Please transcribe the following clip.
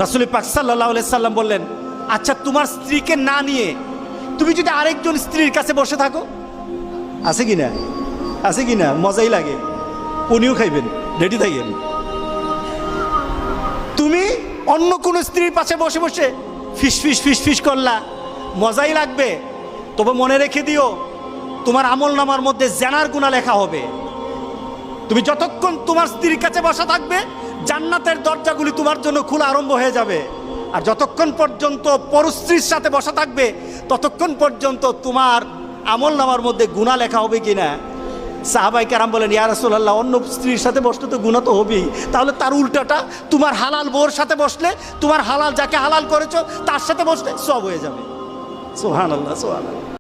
রাসূল পাক সাল্লাল্লাহু আলাইহি সাল্লাম বললেন, আচ্ছা তোমার স্ত্রীকে না নিয়ে তুমি যদি আরেকজন স্ত্রীর কাছে বসে থাকো, আছে কি না? আছে কি না? মজাই লাগে, উনিও খাইবেন, রেডি থাকেন। তুমি অন্য কোনো স্ত্রীর পাশে বসে বসে ফিস ফিস ফিস ফিস করলা, মজাই লাগবে, তবে মনে রেখে দিও তোমার আমলনামার মধ্যে জেনার গুনাহ লেখা হবে। তুমি যতক্ষণ তোমার স্ত্রীর কাছে বসা থাকবে, জান্নাতের দরজাগুলি তোমার জন্য খোলা আরম্ভ হয়ে যাবে। আর যতক্ষণ পর্যন্ত পরস্ত্রীর সাথে বসা থাকবে, ততক্ষণ পর্যন্ত তোমার আমলনামার মধ্যে গুনাহ লেখা হবে কিনা। সাহাবায়ে কেরাম বলেন, ইয়া রাসূলুল্লাহ, অন্য স্ত্রীর সাথে বসলে তো গুনাহ তো হবেই, তাহলে তার উল্টাটা তোমার হালাল বউর সাথে বসলে, তোমার হালাল যাকে হালাল করেছো তার সাথে বসলে সব হয়ে যাবে। সুবহানাল্লাহ, সুবহানাল্লাহ।